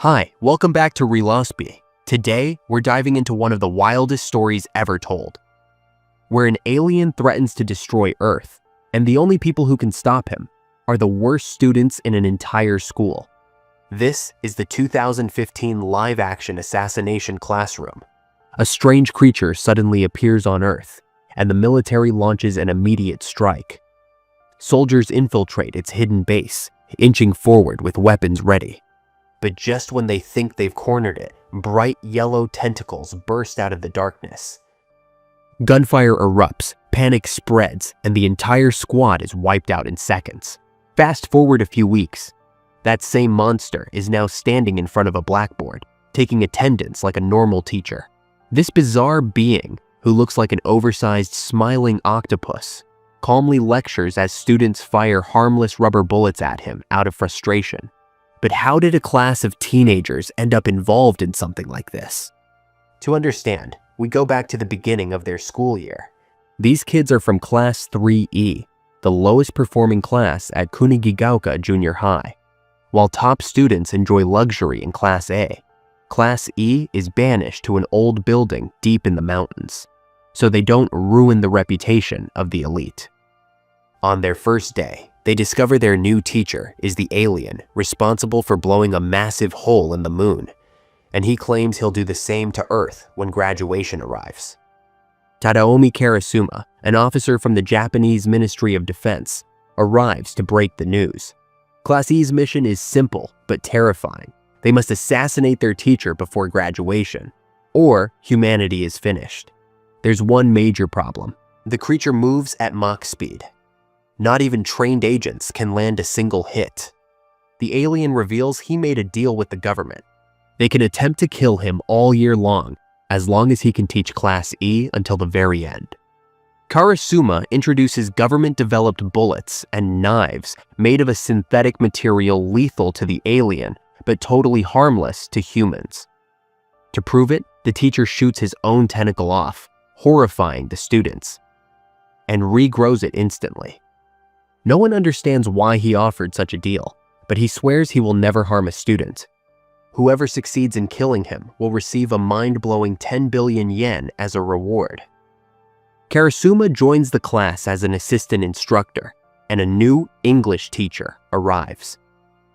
Hi, welcome back to Reelospy. Today, we're diving into one of the wildest stories ever told, where an alien threatens to destroy Earth, and the only people who can stop him are the worst students in an entire school. This is the 2015 live-action Assassination Classroom. A strange creature suddenly appears on Earth, and the military launches an immediate strike. Soldiers infiltrate its hidden base, inching forward with weapons ready. But just when they think they've cornered it, bright yellow tentacles burst out of the darkness. Gunfire erupts, panic spreads, and the entire squad is wiped out in seconds. Fast forward a few weeks. That same monster is now standing in front of a blackboard, taking attendance like a normal teacher. This bizarre being, who looks like an oversized smiling octopus, calmly lectures as students fire harmless rubber bullets at him out of frustration. But how did a class of teenagers end up involved in something like this? To understand, we go back to the beginning of their school year. These kids are from Class 3E, the lowest performing class at Kunigigauka Junior High. While top students enjoy luxury in Class A, Class E is banished to an old building deep in the mountains, so they don't ruin the reputation of the elite. On their first day, they discover their new teacher is the alien responsible for blowing a massive hole in the moon, and he claims he'll do the same to Earth when graduation arrives. Tadaomi Karasuma, an officer from the Japanese Ministry of Defense, arrives to break the news. Class E's mission is simple but terrifying. They must assassinate their teacher before graduation, or humanity is finished. There's one major problem. The creature moves at Mach speed. Not even trained agents can land a single hit. The alien reveals he made a deal with the government. They can attempt to kill him all year long as he can teach Class E until the very end. Karasuma introduces government-developed bullets and knives made of a synthetic material lethal to the alien, but totally harmless to humans. To prove it, the teacher shoots his own tentacle off, horrifying the students, and regrows it instantly. No one understands why he offered such a deal, but he swears he will never harm a student. Whoever succeeds in killing him will receive a mind-blowing 10 billion yen as a reward. Karasuma joins the class as an assistant instructor, and a new English teacher arrives.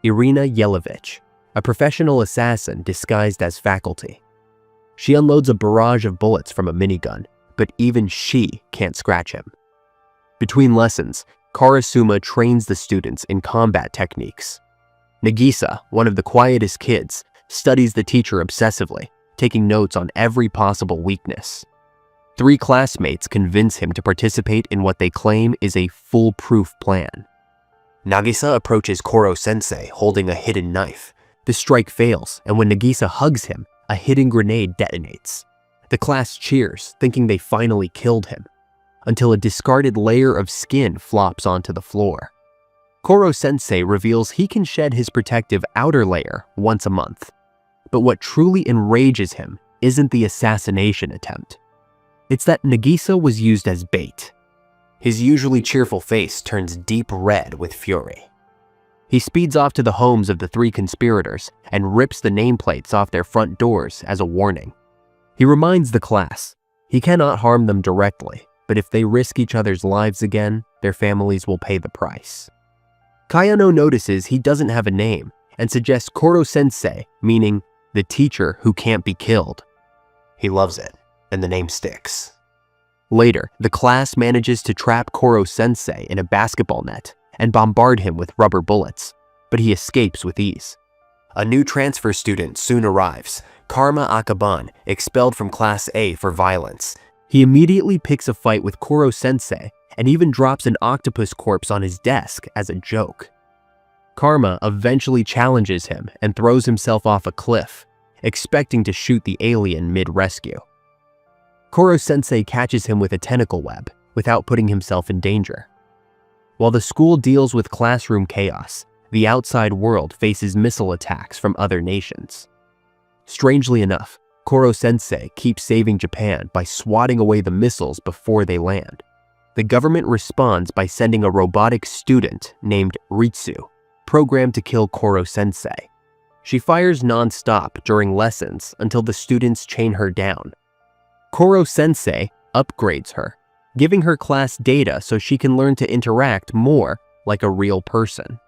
Irina Yelovich, a professional assassin disguised as faculty. She unloads a barrage of bullets from a minigun, but even she can't scratch him. Between lessons, Karasuma trains the students in combat techniques. Nagisa, one of the quietest kids, studies the teacher obsessively, taking notes on every possible weakness. 3 classmates convince him to participate in what they claim is a foolproof plan. Nagisa approaches Koro-sensei holding a hidden knife. The strike fails, and when Nagisa hugs him, a hidden grenade detonates. The class cheers, thinking they finally killed him, until a discarded layer of skin flops onto the floor. Koro-sensei reveals he can shed his protective outer layer once a month. But what truly enrages him isn't the assassination attempt. It's that Nagisa was used as bait. His usually cheerful face turns deep red with fury. He speeds off to the homes of the 3 conspirators and rips the nameplates off their front doors as a warning. He reminds the class he cannot harm them directly, but if they risk each other's lives again, their families will pay the price. Kayano notices he doesn't have a name and suggests Koro-sensei, meaning the teacher who can't be killed. He loves it, and the name sticks. Later, the class manages to trap Koro-sensei in a basketball net and bombard him with rubber bullets, but he escapes with ease. A new transfer student soon arrives, Karma Akaban, expelled from Class A for violence. He immediately picks a fight with Koro-sensei and even drops an octopus corpse on his desk as a joke. Karma eventually challenges him and throws himself off a cliff, expecting to shoot the alien mid-rescue. Koro-sensei catches him with a tentacle web without putting himself in danger. While the school deals with classroom chaos, the outside world faces missile attacks from other nations. Strangely enough, Koro-sensei keeps saving Japan by swatting away the missiles before they land. The government responds by sending a robotic student named Ritsu, programmed to kill Koro-sensei. She fires non-stop during lessons until the students chain her down. Koro-sensei upgrades her, giving her class data so she can learn to interact more like a real person.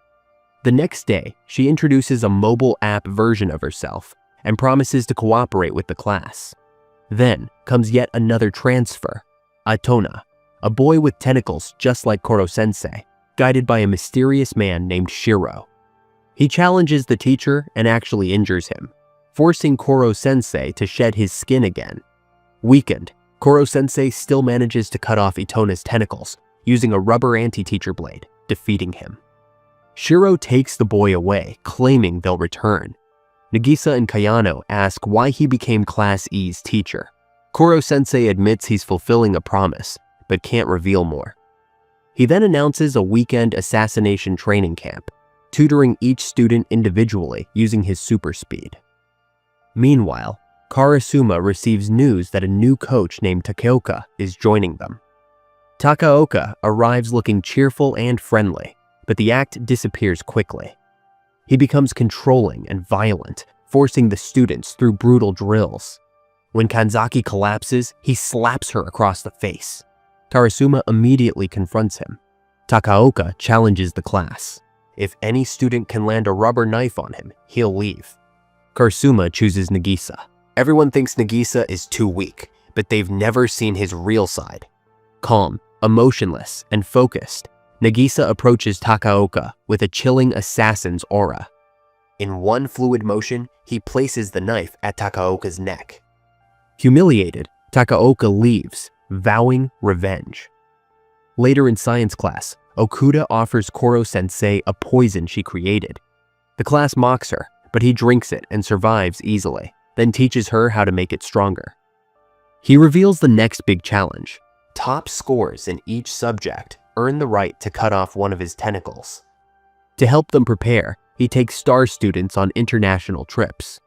The next day, she introduces a mobile app version of herself and promises to cooperate with the class. Then comes yet another transfer, Itona, a boy with tentacles just like Koro-sensei, guided by a mysterious man named Shiro. He challenges the teacher and actually injures him, forcing Koro-sensei to shed his skin again. Weakened, Koro-sensei still manages to cut off Itona's tentacles using a rubber anti-teacher blade, defeating him. Shiro takes the boy away, claiming they'll return. Nagisa and Kayano ask why he became Class E's teacher. Koro-sensei admits he's fulfilling a promise, but can't reveal more. He then announces a weekend assassination training camp, tutoring each student individually using his super speed. Meanwhile, Karasuma receives news that a new coach named Takaoka is joining them. Takaoka arrives looking cheerful and friendly, but the act disappears quickly. He becomes controlling and violent, forcing the students through brutal drills. When Kanzaki collapses, he slaps her across the face. Karasuma immediately confronts him. Takaoka challenges the class. If any student can land a rubber knife on him, he'll leave. Karasuma chooses Nagisa. Everyone thinks Nagisa is too weak, but they've never seen his real side. Calm, emotionless, and focused, Nagisa approaches Takaoka with a chilling assassin's aura. In one fluid motion, he places the knife at Takaoka's neck. Humiliated, Takaoka leaves, vowing revenge. Later in science class, Okuda offers Koro-sensei a poison she created. The class mocks her, but he drinks it and survives easily, then teaches her how to make it stronger. He reveals the next big challenge. Top scores in each subject earn the right to cut off one of his tentacles. To help them prepare, he takes star students on international trips.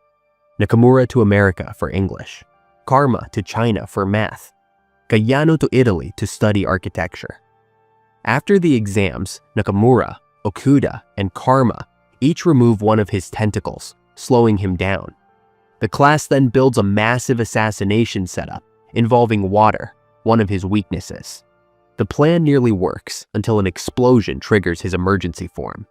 Nakamura to America for English, Karma to China for math, Kayano to Italy to study architecture. After the exams, Nakamura, Okuda, and Karma each remove one of his tentacles, slowing him down. The class then builds a massive assassination setup involving water, one of his weaknesses. The plan nearly works until an explosion triggers his emergency form,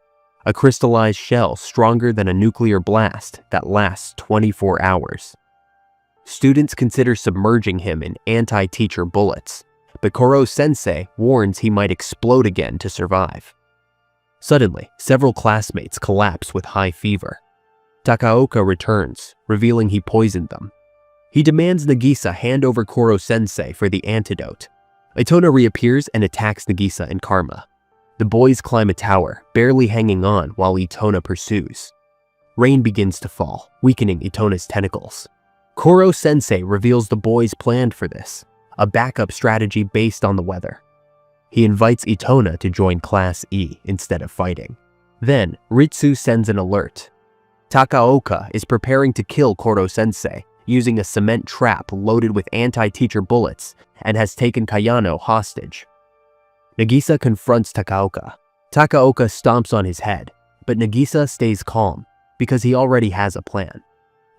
a crystallized shell stronger than a nuclear blast that lasts 24 hours. Students consider submerging him in anti-teacher bullets, but Koro-sensei warns he might explode again to survive. Suddenly, several classmates collapse with high fever. Takaoka returns, revealing he poisoned them. He demands Nagisa hand over Koro-sensei for the antidote. Itona reappears and attacks Nagisa and Karma. The boys climb a tower, barely hanging on while Itona pursues. Rain begins to fall, weakening Itona's tentacles. Koro-sensei reveals the boys planned for this, a backup strategy based on the weather. He invites Itona to join Class E instead of fighting. Then, Ritsu sends an alert. Takaoka is preparing to kill Koro-sensei using a cement trap loaded with anti-teacher bullets and has taken Kayano hostage. Nagisa confronts Takaoka. Takaoka stomps on his head, but Nagisa stays calm because he already has a plan.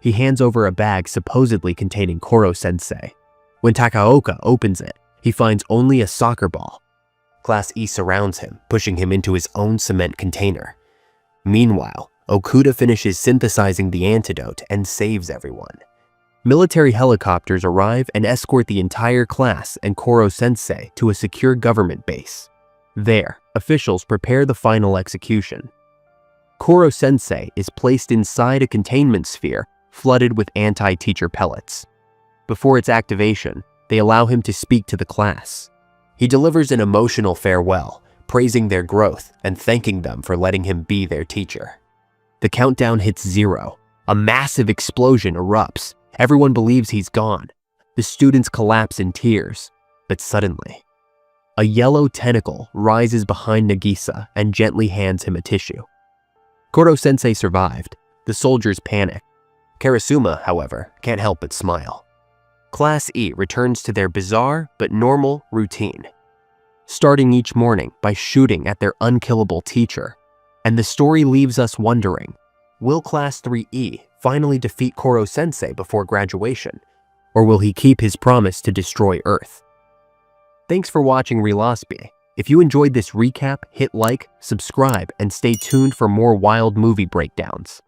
He hands over a bag supposedly containing Koro-sensei. When Takaoka opens it, he finds only a soccer ball. Class E surrounds him, pushing him into his own cement container. Meanwhile, Okuda finishes synthesizing the antidote and saves everyone. Military helicopters arrive and escort the entire class and Koro-sensei to a secure government base. There, officials prepare the final execution. Koro-sensei is placed inside a containment sphere flooded with anti-teacher pellets. Before its activation, they allow him to speak to the class. He delivers an emotional farewell, praising their growth and thanking them for letting him be their teacher. The countdown hits 0. A massive explosion erupts. Everyone believes he's gone. The students collapse in tears, but suddenly, a yellow tentacle rises behind Nagisa and gently hands him a tissue. Koro-sensei survived. The soldiers panic. Karasuma, however, can't help but smile. Class E returns to their bizarre but normal routine, starting each morning by shooting at their unkillable teacher. And the story leaves us wondering, Will Class 3E finally defeat Koro-sensei before graduation? Or will he keep his promise to destroy Earth? Thanks for watching Reelospy. If you enjoyed this recap, hit like, subscribe, and stay tuned for more wild movie breakdowns.